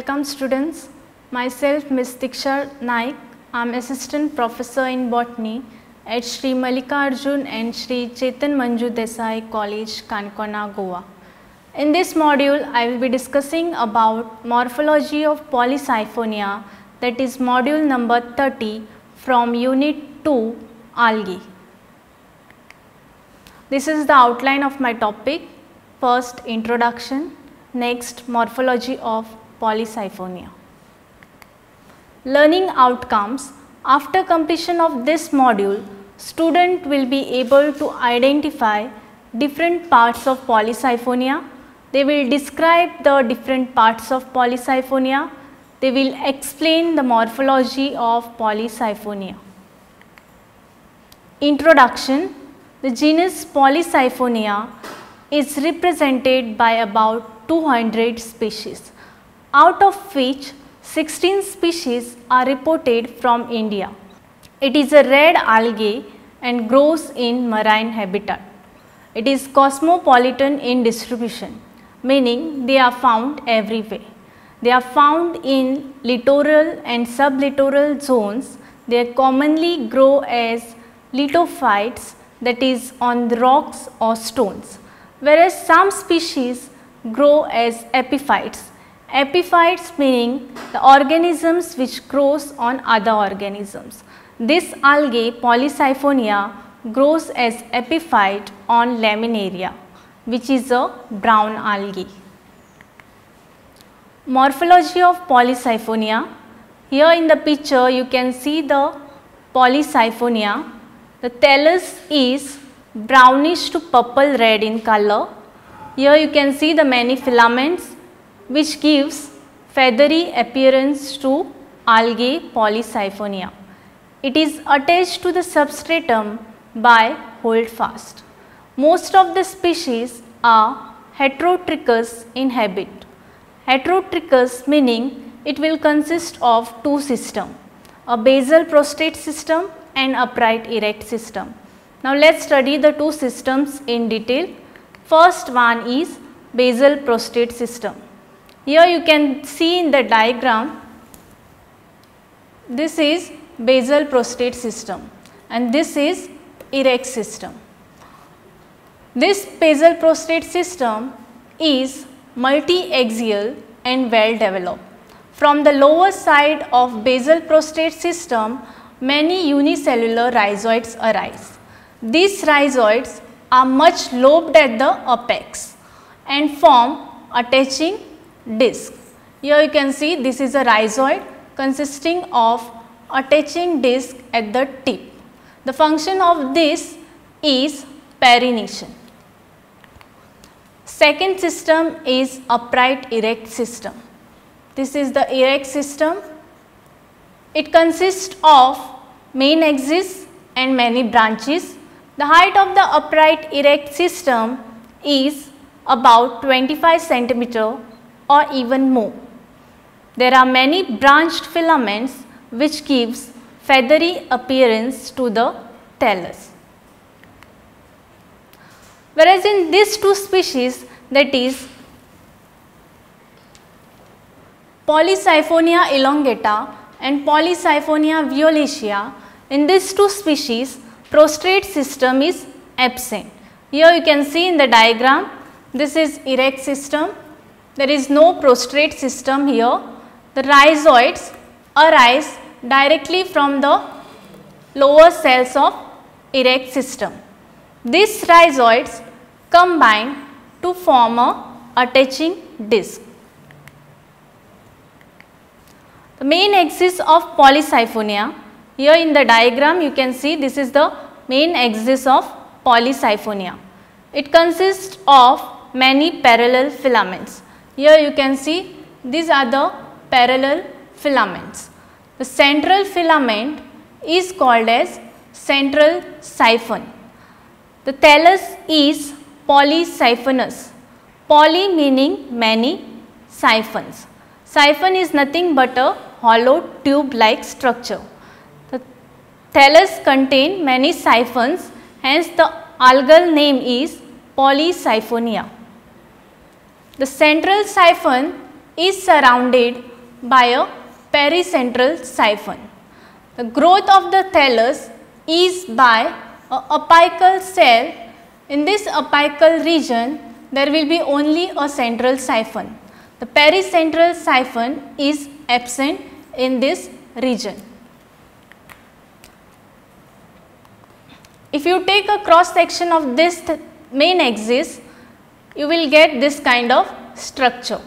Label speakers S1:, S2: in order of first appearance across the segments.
S1: Welcome students. Myself Ms. Diksha Naik. I am Assistant Professor in Botany at Sri Mallikarjun and Sri Chetan Manju Desai College, Kankona, Goa. In this module, I will be discussing about morphology of Polysiphonia, that is module number 30 from Unit 2, Algae. This is the outline of my topic. First, introduction. Next, morphology of Polysiphonia. Learning outcomes. After completion of this module, student will be able to identify different parts of Polysiphonia. They will describe the different parts of Polysiphonia. They will explain the morphology of Polysiphonia. Introduction. The genus Polysiphonia is represented by about 200 species, out of which 16 species are reported from India. It is a red algae and grows in marine habitat. It is cosmopolitan in distribution, meaning they are found everywhere. They are found in littoral and sublittoral zones. They commonly grow as lithophytes, that is on the rocks or stones, whereas some species grow as epiphytes. Epiphytes meaning the organisms which grows on other organisms. This algae Polysiphonia grows as epiphyte on Laminaria, which is a brown algae. Morphology of Polysiphonia. Here in the picture you can see the Polysiphonia. The thallus is brownish to purple red in color. Here you can see the many filaments which gives feathery appearance to algae Polysiphonia. It is attached to the substratum by holdfast. Most of the species are heterotrichous in habit. Heterotrichous meaning it will consist of two systems, a basal prostate system and upright erect system. Now let us study the two systems in detail. First one is basal prostate system. Here you can see in the diagram, this is basal prostate system and this is erect system. This basal prostate system is multi-axial and well developed. From the lower side of basal prostate system, many unicellular rhizoids arise. These rhizoids are much lobed at the apex and form attaching disc. Here you can see this is a rhizoid consisting of attaching disc at the tip. The function of this is perennation. Second system is upright erect system. This is the erect system. It consists of main axis and many branches. The height of the upright erect system is about 25 cm or even more. There are many branched filaments which gives feathery appearance to the thallus. Whereas in these two species, that is Polysiphonia elongata and Polysiphonia violacea, in these two species prostate system is absent. Here you can see in the diagram, this is erect system, there is no prostate system here. The rhizoids arise directly from the lower cells of erect system. These rhizoids combine to form a attaching disc. The main axis of Polysiphonia, here in the diagram you can see this is the main axis of Polysiphonia. It consists of many parallel filaments. Here you can see these are the parallel filaments. The central filament is called as central siphon. The thallus is polysiphonous. Poly meaning many, siphons. Siphon is nothing but a hollow tube like structure. The thallus contain many siphons, hence the algal name is Polysiphonia. The central siphon is surrounded by a pericentral siphon. The growth of the thallus is by a apical cell. In this apical region, there will be only a central siphon. The pericentral siphon is absent in this region. If you take a cross section of this main axis, you will get this kind of structure.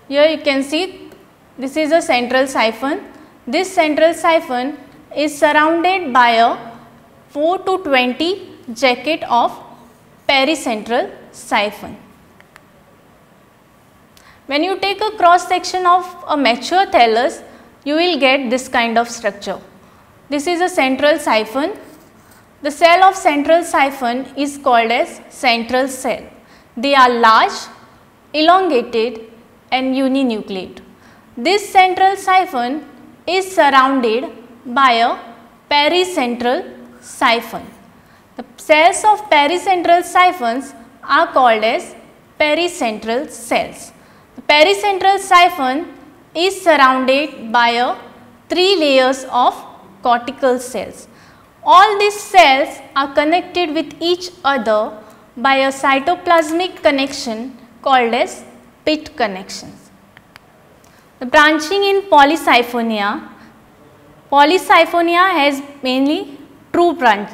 S1: Here you can see this is a central siphon. This central siphon is surrounded by a 4 to 20 jacket of pericentral siphon. When you take a cross section of a mature thallus, you will get this kind of structure. This is a central siphon. The cell of central siphon is called as central cell. They are large, elongated and uninucleate. This central siphon is surrounded by a pericentral siphon. The cells of pericentral siphons are called as pericentral cells. The pericentral siphon is surrounded by a 3 layers of cortical cells. All these cells are connected with each other by a cytoplasmic connection called as pit connections. The branching in Polysiphonia. Polysiphonia has mainly true branch.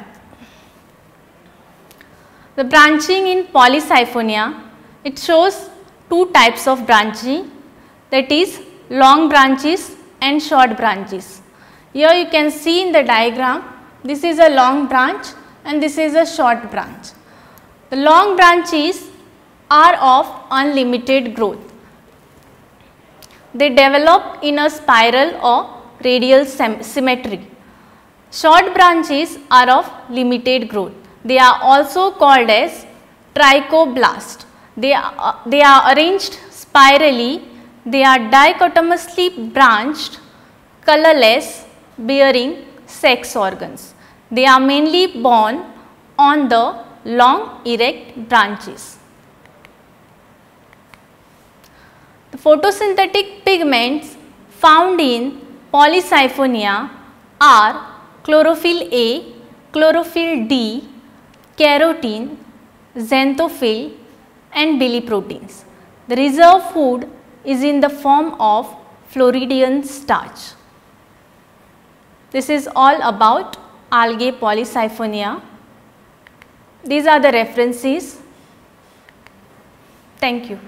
S1: The branching in Polysiphonia, it shows two types of branching, that is long branches and short branches. Here you can see in the diagram, this is a long branch and this is a short branch. The long branches are of unlimited growth. They develop in a spiral or radial symmetry. Short branches are of limited growth. They are also called as trichoblast. They are arranged spirally. They are dichotomously branched, colorless, bearing sex organs. They are mainly borne on the long erect branches. The photosynthetic pigments found in Polysiphonia are chlorophyll A, chlorophyll D, carotene, xanthophyll and biliverdins. The reserve food is in the form of Floridian starch. This is all about algae Polysiphonia. These are the references. Thank you.